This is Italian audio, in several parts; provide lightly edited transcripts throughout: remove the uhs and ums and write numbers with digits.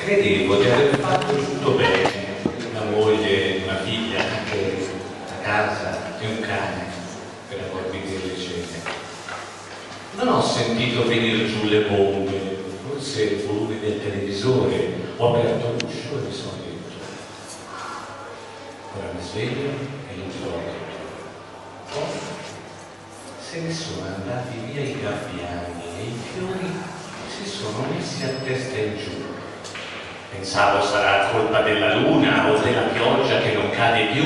Credevo di aver fatto tutto bene, una moglie, una figlia, anche una casa e un cane per ammorbidire le cene. Non ho sentito venire giù le bombe, forse il volume del televisore, ho aperto l'uscio e mi sono detto: ora mi sveglio e non ti do detto. Poi se ne sono andati via i gabbiani e i fiori si sono messi a testa in giù. Pensavo sarà colpa della luna o della pioggia che non cade più.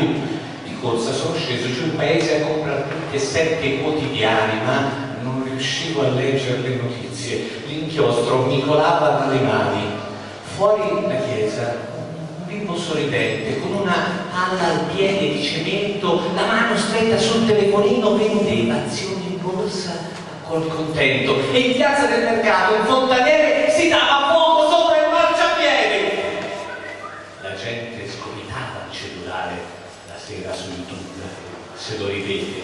Di corsa sono sceso giù in paese a comprare tutti e 7 i quotidiani, ma non riuscivo a leggere le notizie. L'inchiostro mi colava dalle mani. Fuori la chiesa, un bimbo sorridente, con una palla al piede di cemento, la mano stretta sul telefonino, vendeva azioni in borsa a col contento. E in piazza del mercato un fontaniere si dava fuoco sopra il marciapiede. La gente scomitava il cellulare la sera su YouTube, se lo rivede.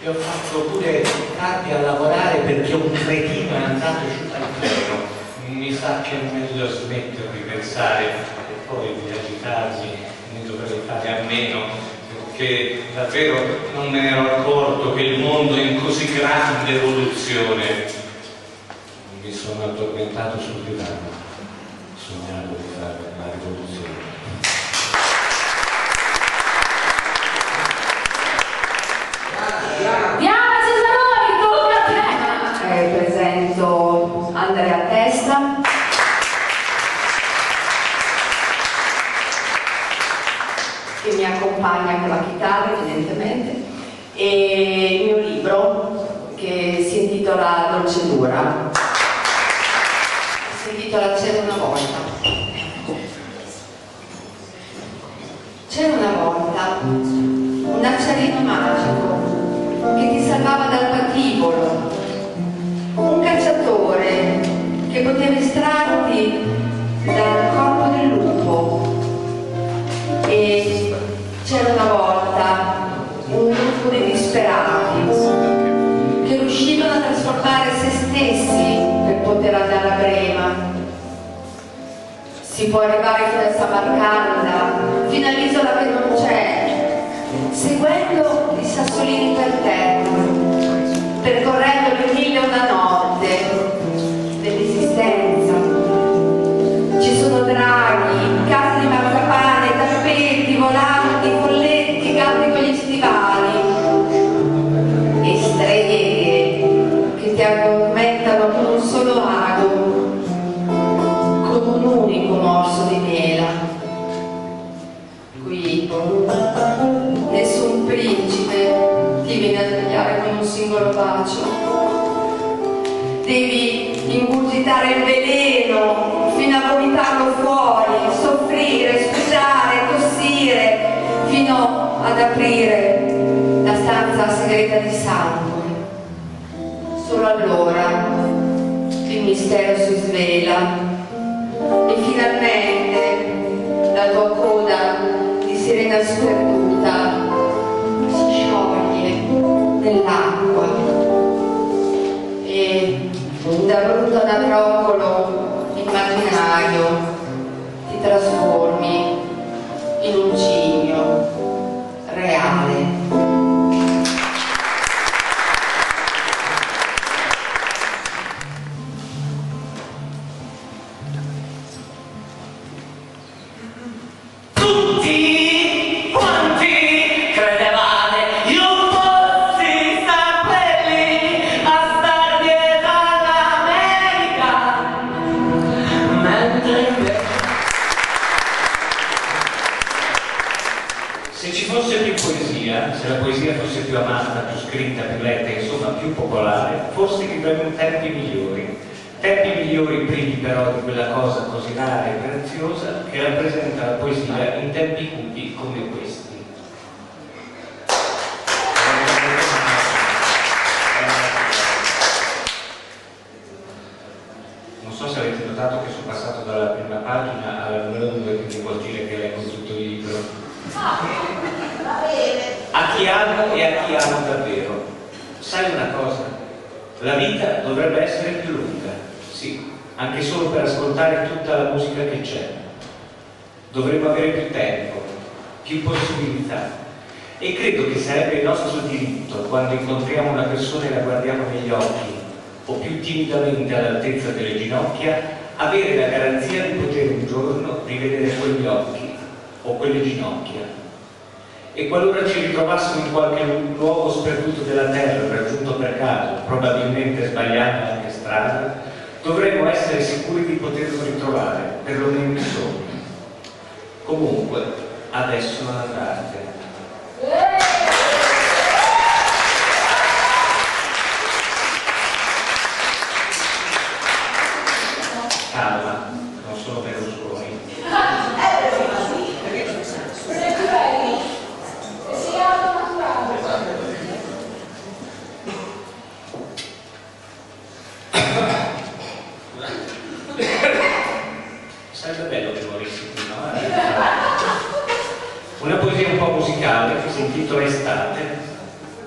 E ho fatto pure tardi a lavorare perché un cretino è andato giù dal treno. Mi sa che è meglio smettere di pensare e poi di agitarmi, ne dovrei fare a meno, perché davvero non me ne ero accorto che il mondo è in così grande evoluzione. Mi sono addormentato sul divano, sognavo di fare una rivoluzione. Presento Andrea Testa, che mi accompagna con la chitarra evidentemente, e il mio libro che si intitola Dolcedura, si intitola C'era una volta. C'era una volta un acciarino magico che ti salvava dal patibolo, un cacciatore che poteva estrarti dal corpo del lupo. E c'era una volta un gruppo di disperati che riuscivano a trasformare se stessi per poter andare a Brema. Si può arrivare fino a Samarcanda, fino all'isola che non c'è, seguendo i sassolini per terra, percorrendo le 1001 notte dell'esistenza. Ci sono draghi, case di marzapane, tappeti, volanti, folletti, gatti con gli stivali e streghe che ti addormentano con un solo ago, con un unico morso di mela. Qui nessun principe ti viene a svegliare con un singolo bacio. Devi ingurgitare il veleno fino a vomitarlo fuori, soffrire, sputtare, tossire, fino ad aprire la stanza segreta di sangue. Solo allora il mistero si svela e finalmente la tua coda di sirena sperduta si scioglie nell'acqua e da brutto anatroccolo immaginario ti trasformi in un cigno reale. Se la poesia fosse più amata, più scritta, più letta, insomma più popolare, forse vivremmo tempi migliori privi però di quella cosa così rara e preziosa che rappresenta la poesia in tempi cupi come questi. Non so se avete notato che sono passato dalla prima pagina alla numero 2, quindi vuol dire che leggo tutto il libro. A chi amo e a chi amo davvero. Sai una cosa? La vita dovrebbe essere più lunga, sì, anche solo per ascoltare tutta la musica che c'è. Dovremmo avere più tempo, più possibilità, e credo che sarebbe il nostro diritto, quando incontriamo una persona e la guardiamo negli occhi, o più timidamente all'altezza delle ginocchia, avere la garanzia di poter un giorno rivedere quegli occhi o quelle ginocchia. E qualora ci ritrovassimo in qualche luogo sperduto della terra, raggiunto per caso, probabilmente sbagliando anche strada, dovremmo essere sicuri di poterlo ritrovare, perlomeno in sogno. Comunque, adesso non andartene. Calma, non sono Berlusconi. Sarebbe bello che morissi qui, no? Una poesia un po' musicale che si intitola Estate,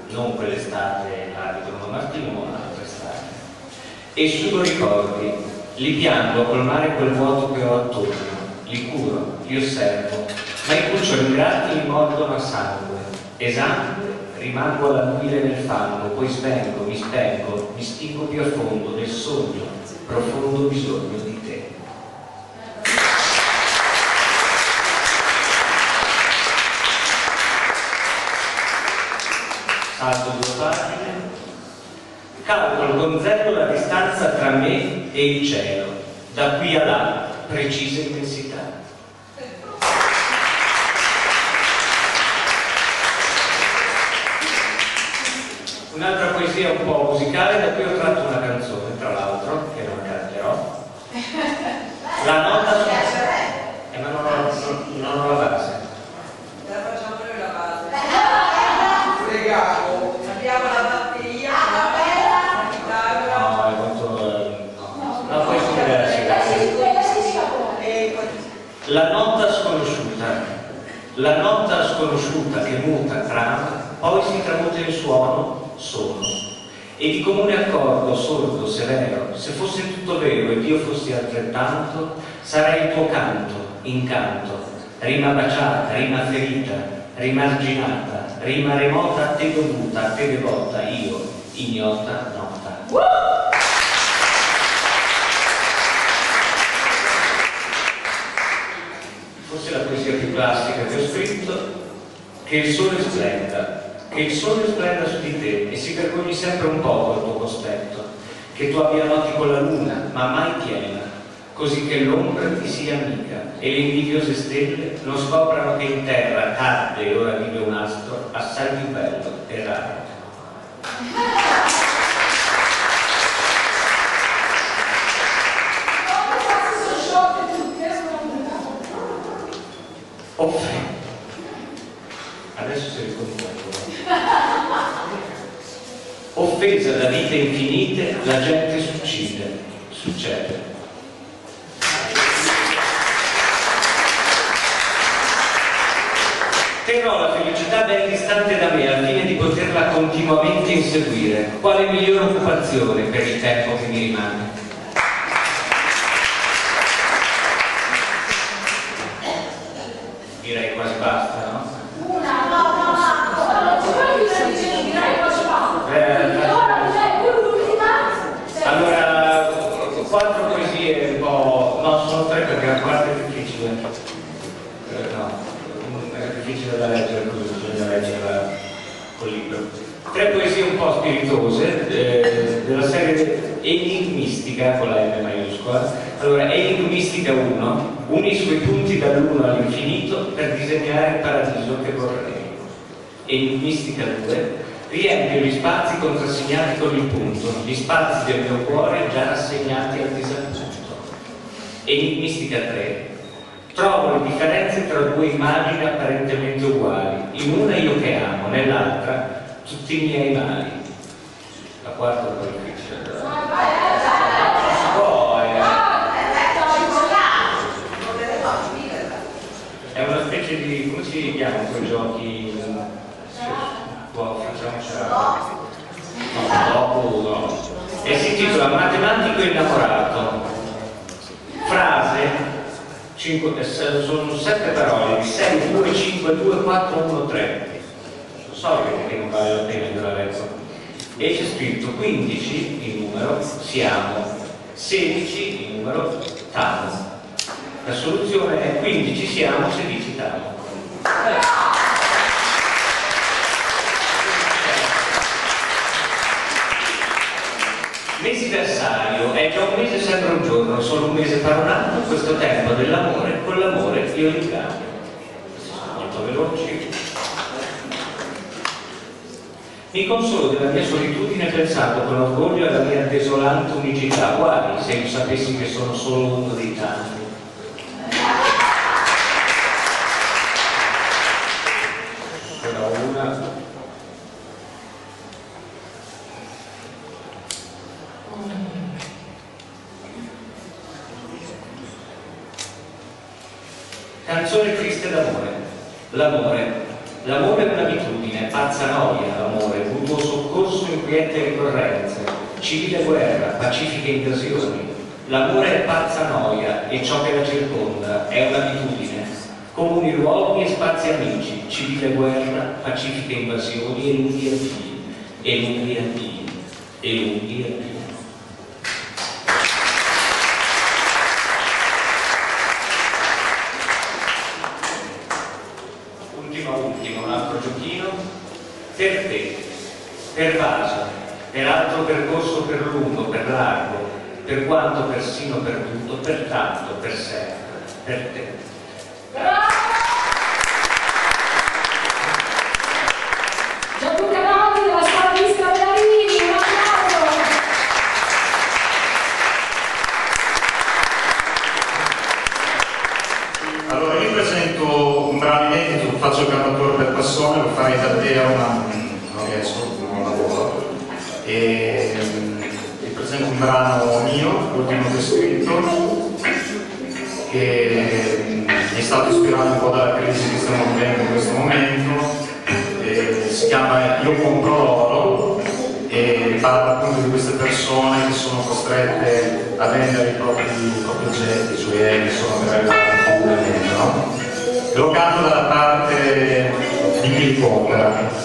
non quell'estate là di Bruno Martino, ma un'altra estate. E sudo ricordi, li piango a colmare quel vuoto che ho attorno, li curo, li osservo, ma i cuccioli ingrati mi mordono a sangue, esangue, rimango alla nubile nel fango, poi svengo, mi spengo, mi stingo più a fondo nel sogno, profondo bisogno di te. Salto 2 pagine, calcolo con zero la distanza tra me e il cielo, da qui a là, precisa immensità. Un'altra poesia un po' musicale, da cui ho tratto una canzone, tra l'altro, che non canterò. La nota su... ma non ho la base. La facciamo noi la base. Fregato. Abbiamo la batteria, la chitarra. No, è molto... no, poi si deve la nota sconosciuta. La nota sconosciuta che muta trama, poi si tramuta in suono, sono. E di comune accordo, sordo, severo, se fosse tutto vero ed io fossi altrettanto, sarei il tuo canto, incanto, rima baciata, rima ferita, rimarginata, rima remota a te dovuta, a te devota, io, ignota, nota. Forse la poesia più classica che ho scritto, che il sole splenda su di te e si vergogni sempre un poco al tuo cospetto, che tu abbia noti con la luna, ma mai piena, così che l'ombra ti sia amica e le invidiose stelle non scoprano che in terra cadde e ora vive un astro assai più bello e raro. Adesso si riscontra. Offesa da vite infinite, la gente succede. Terrò la felicità ben distante da me al fine di poterla continuamente inseguire. Quale migliore occupazione per il tempo che mi rimane? Direi quasi basta, no? Allora, 4 poesie un po'... no, sono 3 perché la quarta è difficile. No, è difficile da leggere così, bisogna leggerla col libro. 3 poesie un po' spiritose, della serie enigmistica, con la M maiuscola. Allora, enigmistica 1, unisco i punti dall'1 all'infinito per disegnare il paradiso che vorrei. Enigmistica 2, riempio gli spazi contrassegnati con il punto, gli spazi del mio cuore già rassegnati al disappunto. Enigmistica 3, trovo le differenze tra 2 immagini apparentemente uguali, in una io che amo, nell'altra tutti i miei mali. La quarta è un po' difficile. È una specie di... come si chiamano quei giochi? Facciamocela. No, dopo no. E si intitola Matematico innamorato. frase, sono 7 parole, 6, 2, 5, 2, 4, 1, 3. Lo so che non vale la pena di la leggo. E c'è scritto 15 il numero, siamo, 16 il numero, tamo. La soluzione è 15 siamo, 16 tamo. Mesiversario, è già un mese sembra un giorno, solo un mese per un anno, questo tempo dell'amore, con l'amore io li cambio. Sono molto veloci. Mi consolo della mia solitudine pensando con orgoglio alla mia desolante unicità, guai se io sapessi che sono solo uno dei tanti. Però una... Canzone triste d'amore. L'amore è un'abitudine, pazza noia, l'amore, mutuo soccorso in quiete ricorrenze, civile guerra, pacifiche invasioni. L'amore è pazza noia e ciò che la circonda è un'abitudine, comuni luoghi e spazi amici, civile guerra, pacifiche invasioni e lunghi addii, e lunghi addii, e lunghi addii. Ultimo, un altro giochino. Per te, pervaso, per altro percorso per lungo, per largo, per quanto persino perduto, per tanto, per sempre, per te. Gianluca Noti della scuola di Scaldarini, un applauso! Allora, io presento un brano inedito, faccio il cantautore per passione, lo farei davvero, ma non riesco, non lavoro. E vi presento un brano mio, l'ultimo che ho scritto, che mi è stato ispirato un po' dalla crisi che stiamo vivendo in questo momento. Si chiama Io compro l'oro e parla appunto di queste persone che sono costrette a vendere i propri oggetti, gioielli, sono veramente, no? Lo canto dalla parte di Billy Potter.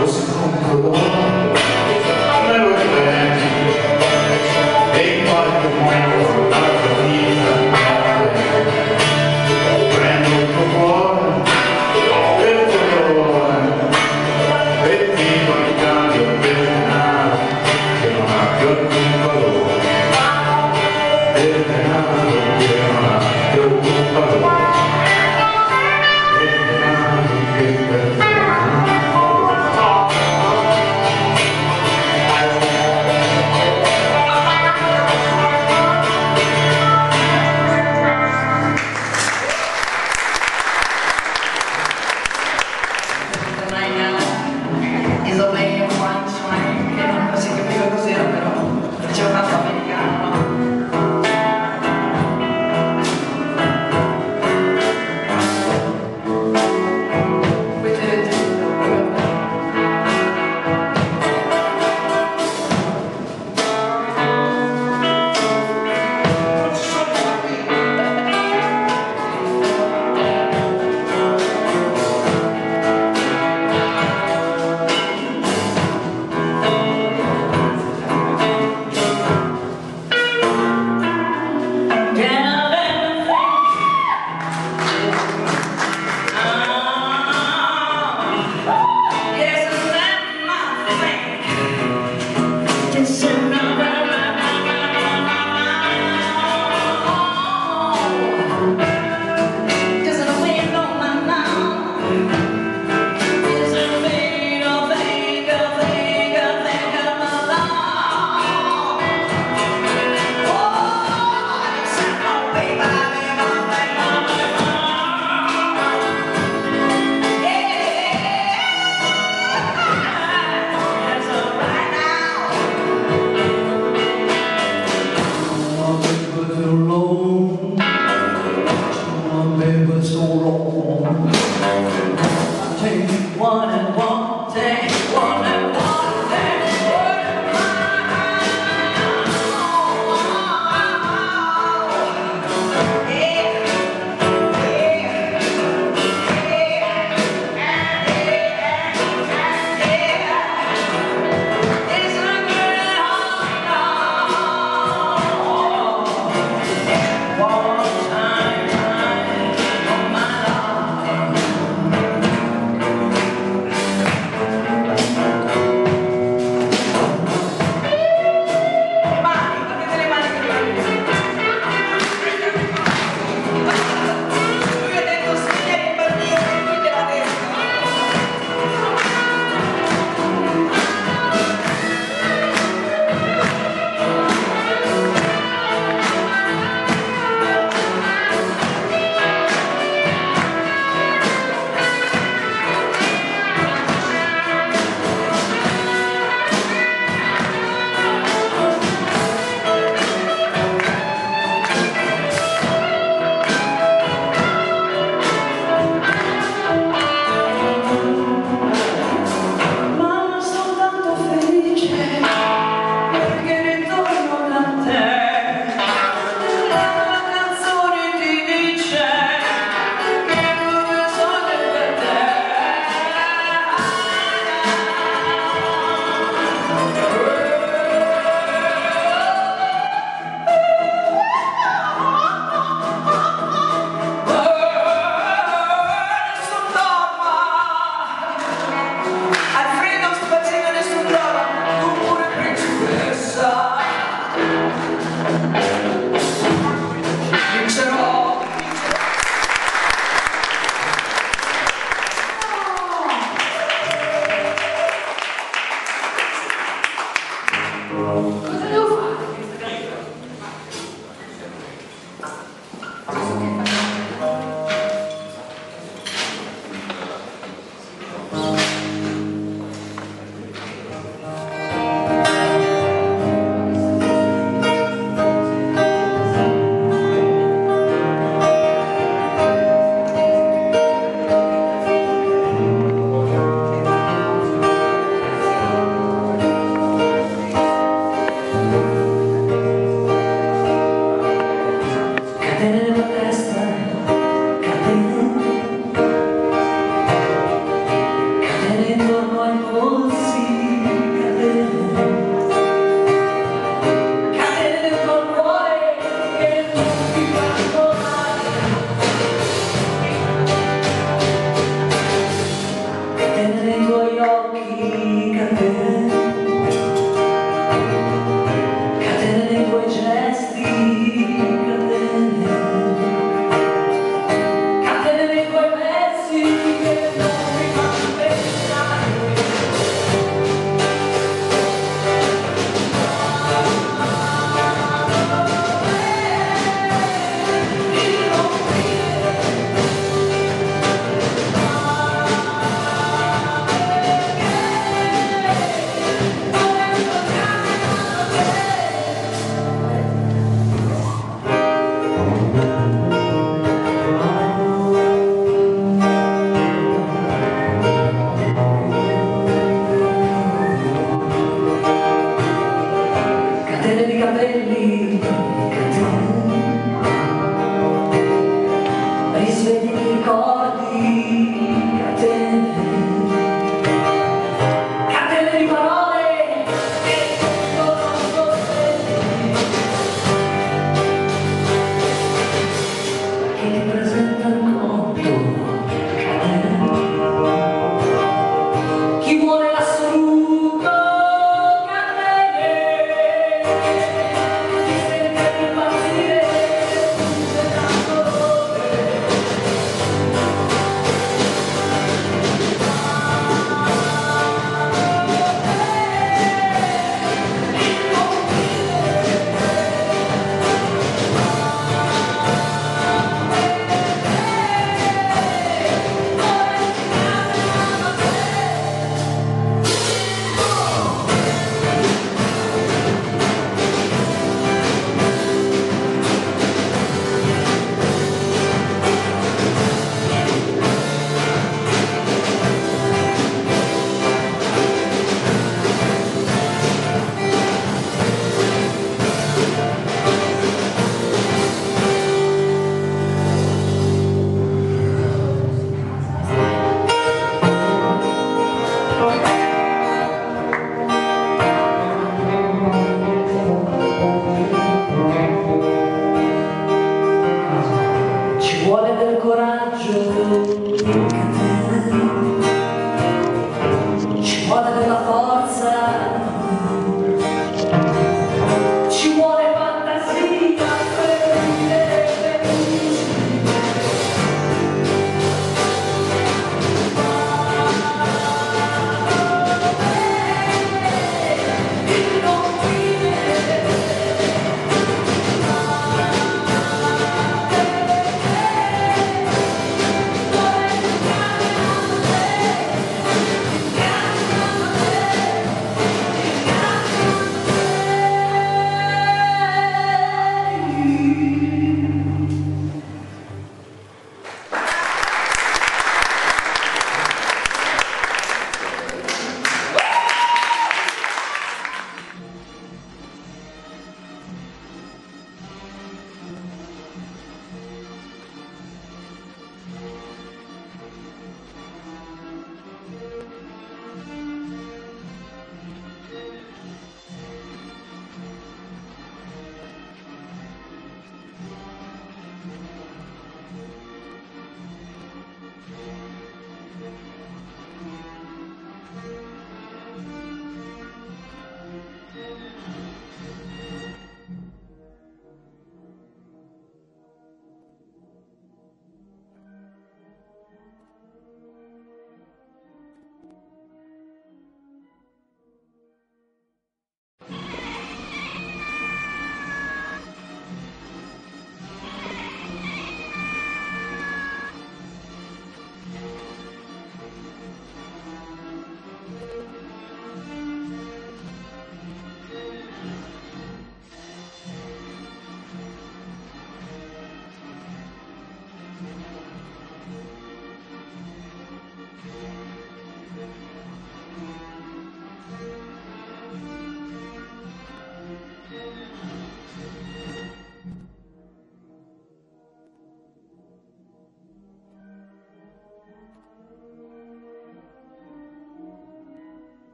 Così compro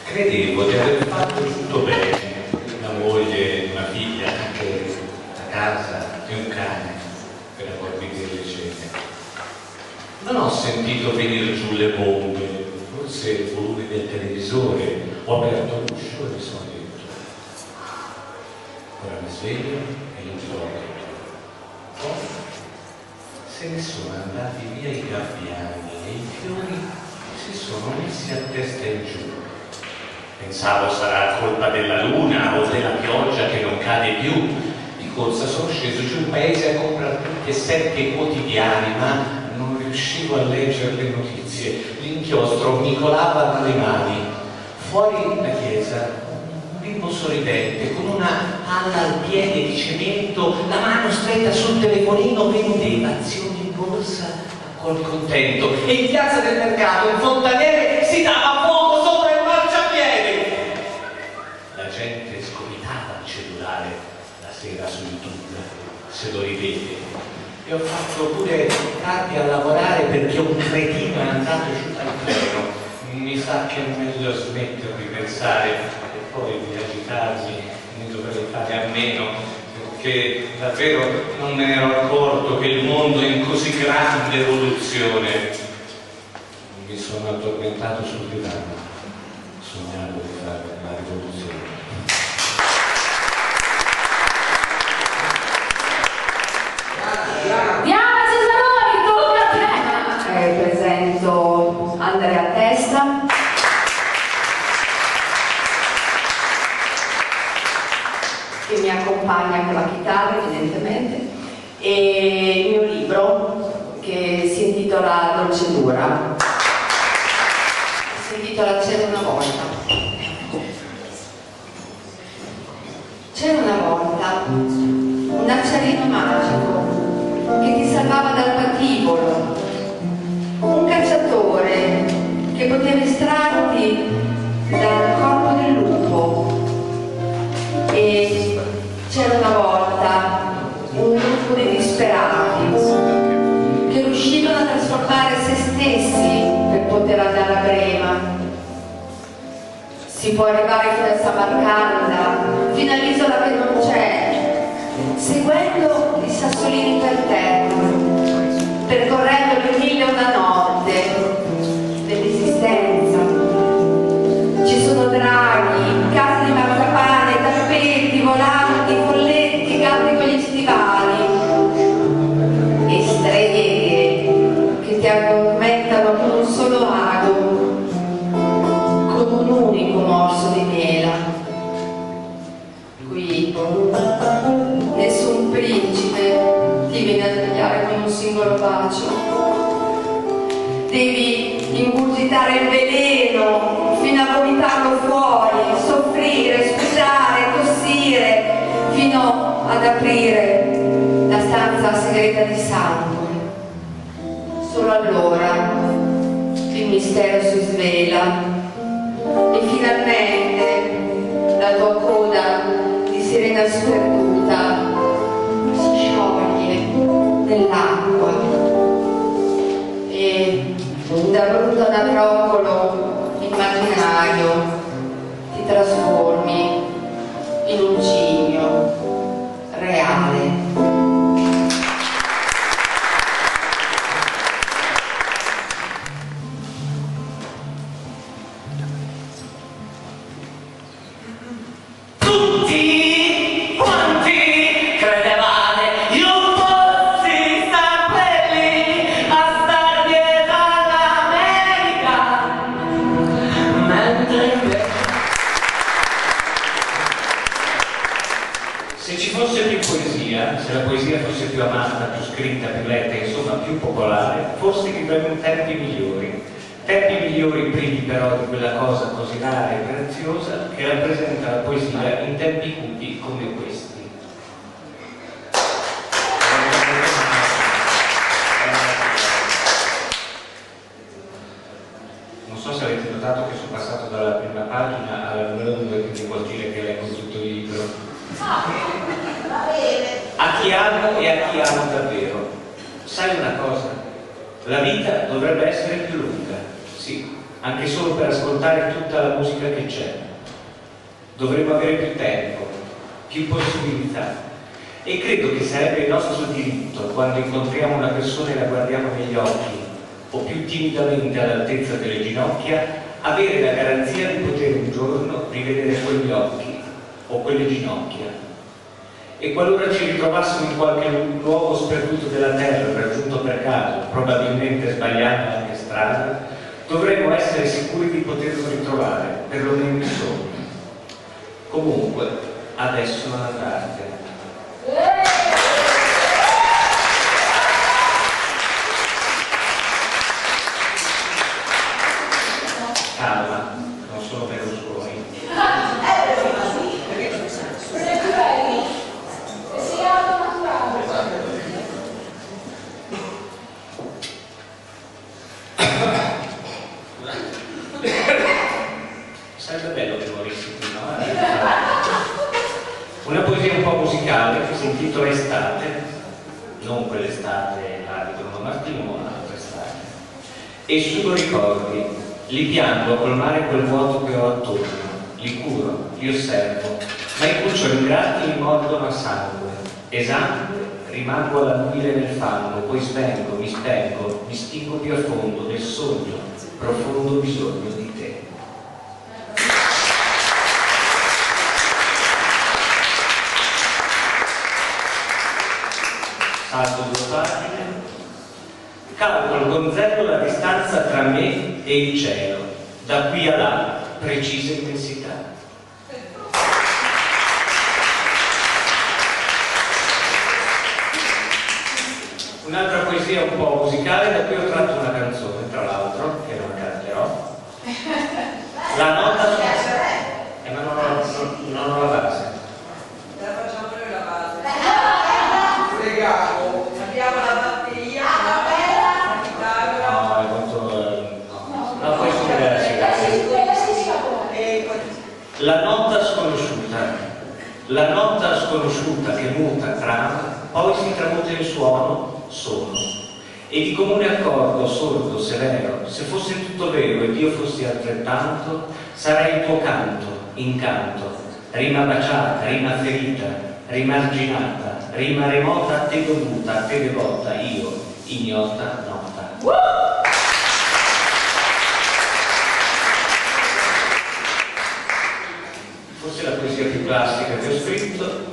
Credevo di aver fatto tutto bene, una moglie, una figlia, anche la casa e un cane per ammorbidire le cene. Non ho sentito venire giù le bombe, forse il volume del televisore, ho aperto l'uscio e mi sono detto: ora mi sveglio e non ti do detto. Poi se ne sono andati via i gabbiani e i fiori si sono messi a testa in giù. Pensavo sarà colpa della luna o della pioggia che non cade più. Di corsa sono sceso giù in paese a comprare tutti e 7 quotidiani, ma non riuscivo a leggere le notizie. L'inchiostro mi colava dalle mani. Fuori la chiesa, un bimbo sorridente con una palla al piede di cemento, la mano stretta sul telefonino, vendeva azioni in borsa a col contento. E in piazza del mercato un fontaniere si dava fuoco sopra il marciapiede. La gente scomitava il cellulare la sera su YouTube, se lo rivede. E ho fatto pure tardi a lavorare perché un cretino è andato giù dal treno. Mi sa che è meglio smettere di pensare e poi di agitarmi, ne dovrei fare a meno, perché davvero non me ne ero accorto che il mondo è in così grande evoluzione. Mi sono addormentato sul divano, sognavo di fare la rivoluzione. Diana Cesaroni, tocca a te! Presento Andrea Testa, che mi accompagna con la chitarra evidentemente, e il mio libro che si intitola Dolcedura. Si intitola C'era una volta. C'era una volta un acciarino magico che ti salvava dal patibolo, un cacciatore che poteva estrarti dal corpo del lupo. E c'era una volta un gruppo di disperati che riuscivano a trasformare se stessi per poter andare a Brema. Si può arrivare fino a Samarcanda, fino all'isola che non c'è, seguendo i sassolini per terra, percorrendo le 1001 notte dell'esistenza. Ci sono draghi, case di marzapane, tappeti, volanti, folletti, gatti con gli stivali e streghe che ti addormentano con un solo ago, con un unico morso di mela. Qui nessun principe ti viene a svegliare con un singolo bacio. Devi ingurgitare il veleno fino a vomitarlo fuori, soffrire, sputare, tossire, fino ad aprire la stanza segreta di sangue. Solo allora il mistero si svela e finalmente la tua coda di sirena sperduta si scioglie nell'acqua e da brutto anatrocolo immaginario ti trasformi in un cigno reale. Se la poesia fosse più amata, più scritta, più letta, insomma più popolare, forse vivremmo tempi migliori privi però di quella cosa così rara e preziosa che rappresenta la poesia in tempi cupi come questi. Non so se avete notato che sono passato dalla prima pagina alla lunga, quindi vuol dire che leggo tutto il libro. A chi amo e a chi amo davvero. Sai una cosa? La vita dovrebbe essere più lunga, sì, anche solo per ascoltare tutta la musica che c'è. Dovremmo avere più tempo, più possibilità. E credo che sarebbe il nostro diritto, quando incontriamo una persona e la guardiamo negli occhi, o più timidamente all'altezza delle ginocchia, avere la garanzia di poter un giorno rivedere quegli occhi o quelle ginocchia. E qualora ci ritrovassimo in qualche luogo sperduto della terra, raggiunto per caso, probabilmente sbagliando anche strada, dovremmo essere sicuri di poterlo ritrovare, perlomeno in sogno. Comunque, adesso non andartene. Calma, non sono Berlusconi. Sarebbe bello che morissi qui, no? Una poesia un po' musicale che si intitola Estate, non quell'estate là di Bruno Martino, ma un'altra estate. E sudo ricordi, li piango a colmare quel vuoto che ho attorno, li curo, li osservo, ma i cuccioli ingrati mi mordono a sangue, esangue, rimango alla nubile nel fango, poi svengo, mi spengo, mi spingo più a fondo del sogno, profondo bisogno di te. Salto 2 pagine, calcolo con zero la distanza tra me e il cielo, da qui a là, precisa intensità. Un'altra poesia un po' musicale, da cui ho tratto una canzone, tra l'altro, che non canterò. La nota ma non ho la base. La facciamo noi la base. Pregavo. Abbiamo la batteria, la chitarra. No, è molto... no, poi si La nota sconosciuta. La nota sconosciuta che muta, trama, poi si tramuta in suono, sono. E di comune accordo, sordo, severo, se fosse tutto vero ed io fossi altrettanto, sarei il tuo canto, incanto, rima baciata, rima ferita, rimarginata, rima remota a te dovuta, a te devota, io, ignota, nota. Forse la poesia più classica che ho scritto,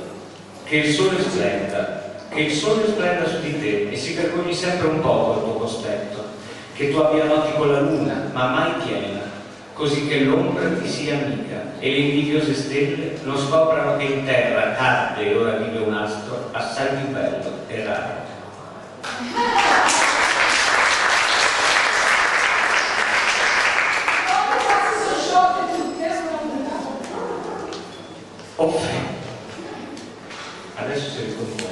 che il sole splenda. Che il sole splenda su di te e si vergogni sempre un poco al tuo cospetto, che tu abbia noti con la luna, ma mai piena, così che l'ombra ti sia amica e le invidiose stelle non scoprano che in terra cadde e ora vive un astro assai più bello e raro. Adesso si riconosce.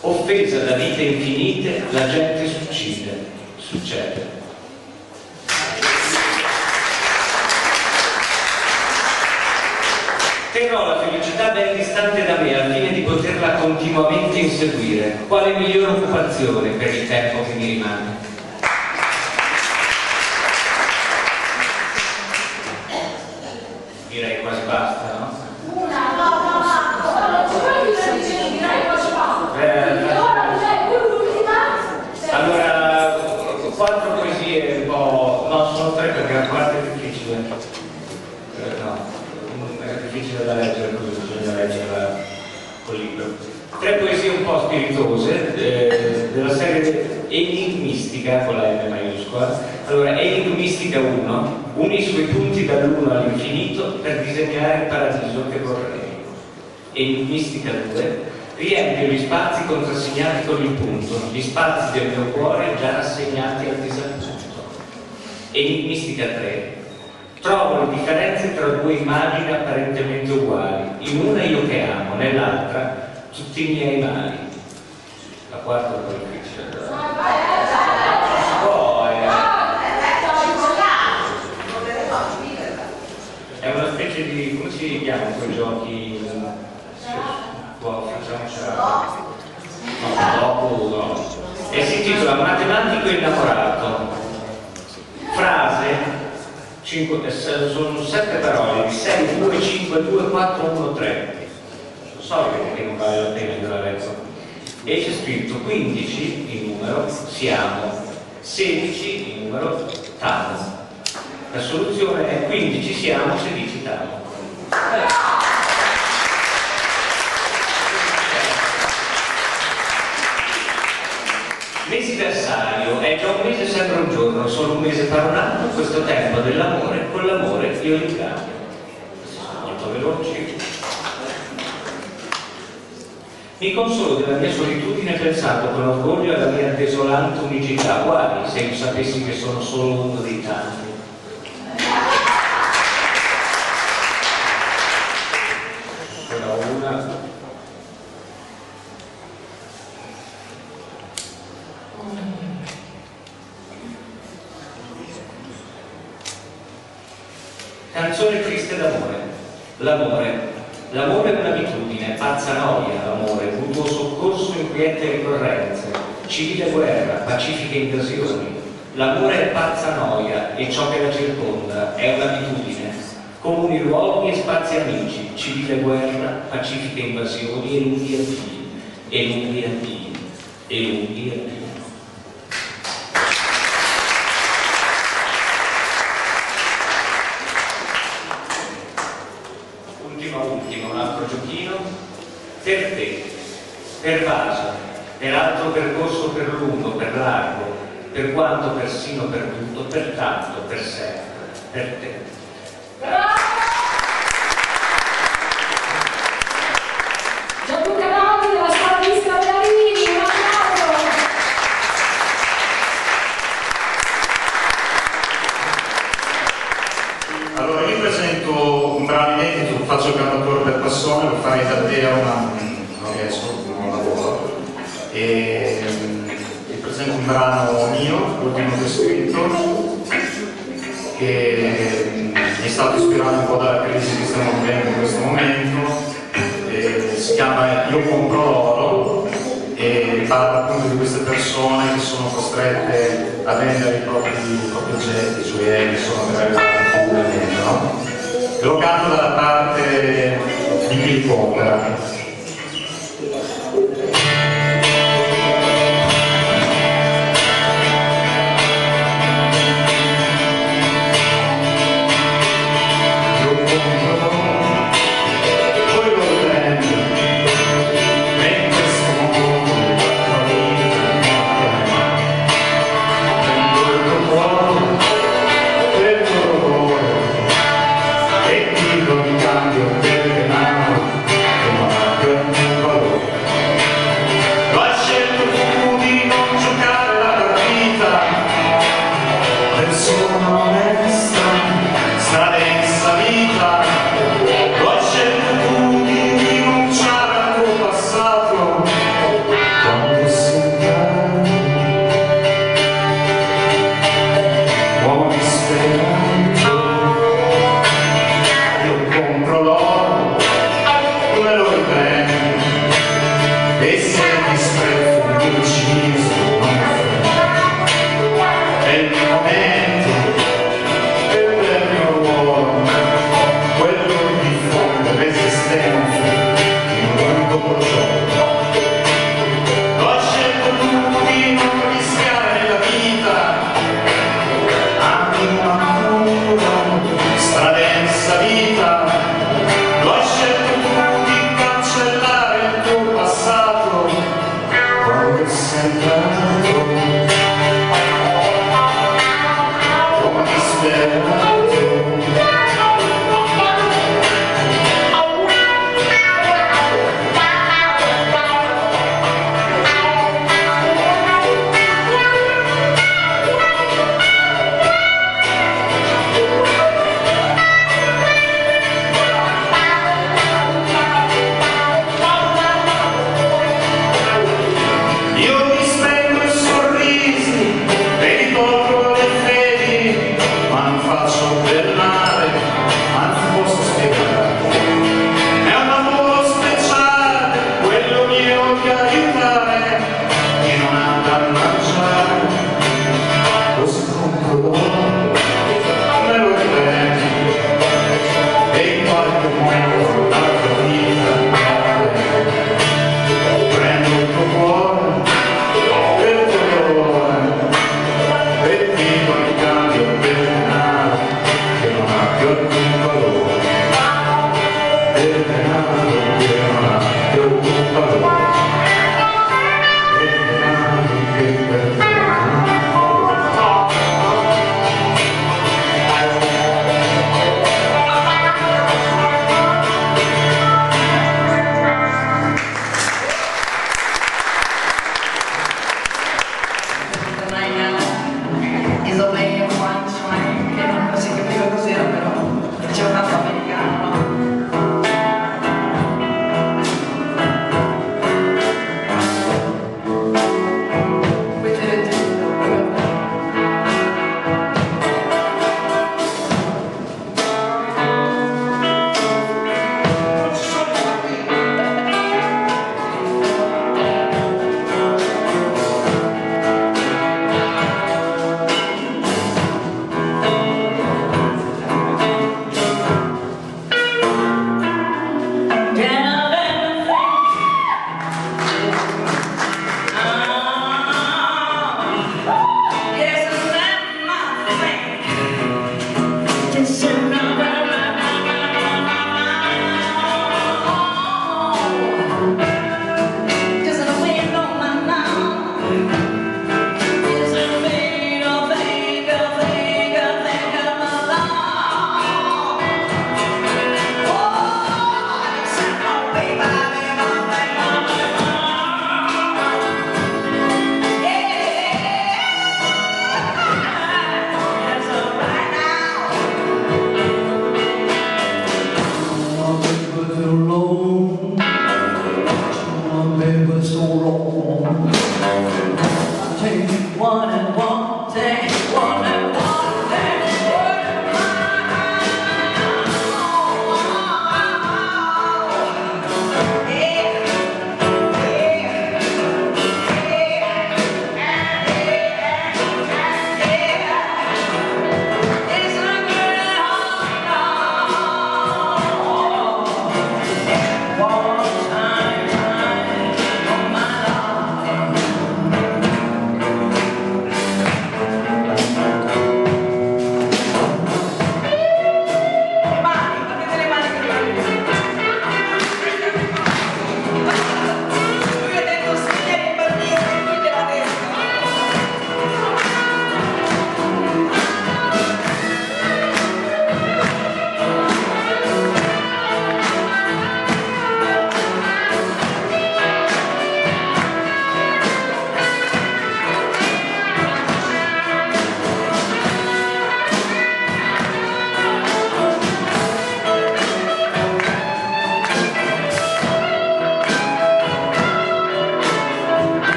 Offesa da vite infinite, la gente succede. Terrò la felicità ben distante da me al fine di poterla continuamente inseguire. Quale migliore occupazione per il tempo che mi rimane? Direi quasi basta, no? Allora, 4 poesie un po'... no, sono 3 perché la quarta è difficile. No, è difficile da leggere così, bisogna leggerla col libro. 3 poesie un po' spiritose della serie enigmistica con la M maiuscola. Allora, enigmistica 1, uni i suoi punti dall'1 all'infinito per disegnare il paradiso che vorrei. Enigmistica 2, riempio gli spazi contrassegnati con il punto, gli spazi del mio cuore già rassegnati al disappunto. Enigmistica 3, trovo le differenze tra 2 immagini apparentemente uguali, in una io che amo, nell'altra tutti i miei mali. La quarta è un po' difficile. È una specie di, come si chiamano quei giochi? Facciamocela dopo, no. E si intitola Matematico innamorato. sono 7 parole di 6, 2, 5, 2, 4, 1, 3. Lo so che non vale la pena che la leggo. E c'è scritto 15 in numero siamo, 16 in numero tamo. La soluzione è 15 siamo, 16 tamo. Mesiversario è già un mese, sembra un giorno, solo un mese per un anno, questo tempo dell'amore, con l'amore io li cambio. Sono molto veloci. Mi consolo della mia solitudine pensando con orgoglio alla mia desolante unicità, guai se io sapessi che sono solo uno dei tanti. Però una. Canzone triste d'amore. L'amore è un'abitudine, pazza noia, l'amore, mutuo soccorso in quiete ricorrenze, civile guerra, pacifiche invasioni. L'amore è pazza noia e ciò che la circonda è un'abitudine, comuni luoghi e spazi amici, civile guerra, pacifiche invasioni e lunghi addii, e lunghi addii, e lunghi addii. Ultimo, un altro giochino. Per te, pervaso, peraltro percorso per lungo, per largo, per quanto persino perduto, pertanto, per sempre, per te. Gianluca Nodi della Scuola di Scagliarini, un applauso! Allora, io presento un brano inedito, faccio il cantautore per passione, lo farei da te a ma non riesco, non lavoro. E vi presento un brano mio, l'ultimo che ho scritto, che mi è stato ispirato un po' dalla crisi che stiamo vivendo in questo momento. Si chiama Io compro l'oro e parla appunto di queste persone che sono costrette a vendere i propri oggetti, i gioielli, sono veramente, no? E lo canto dalla parte di Clip Opera. Faccio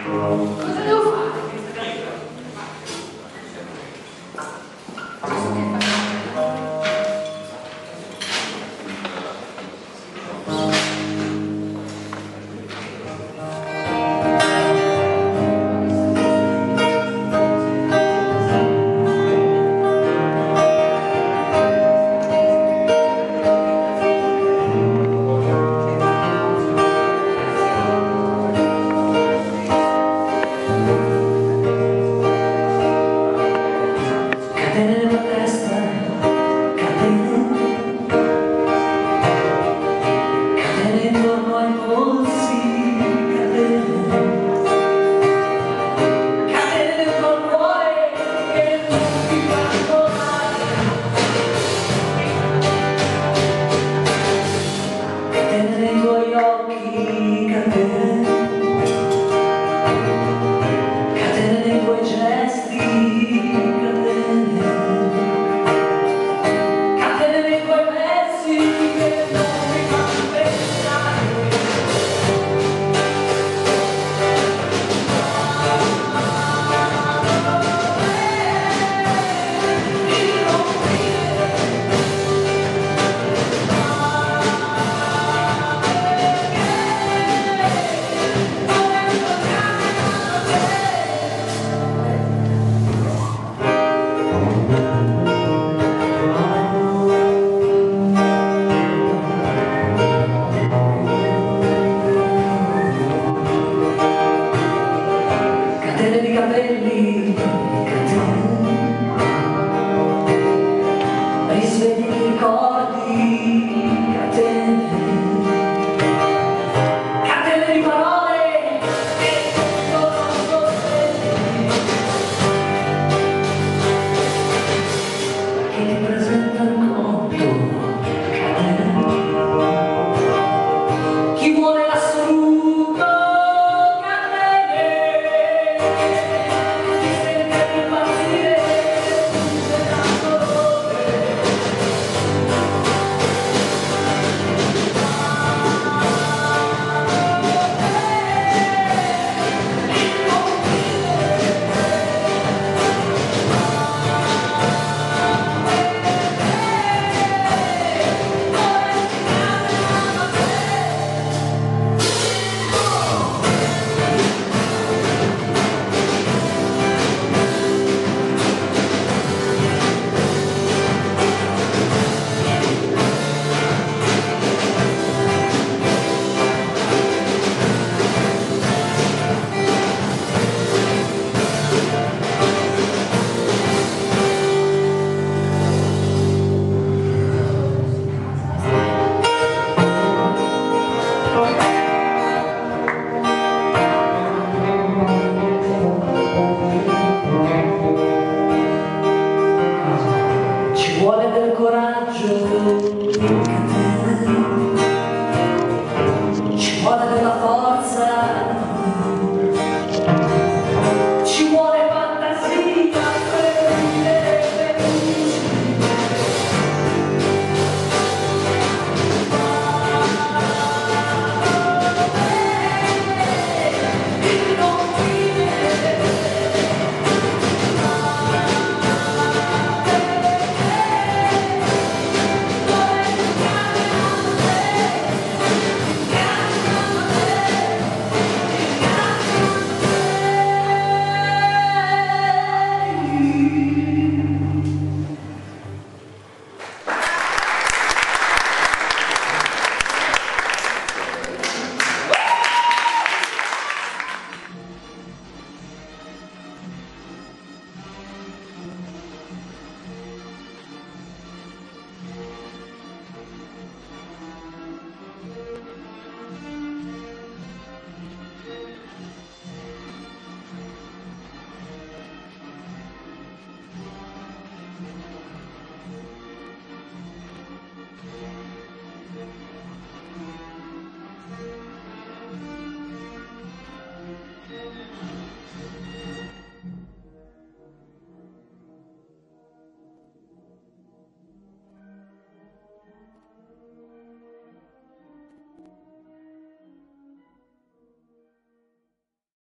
Cosa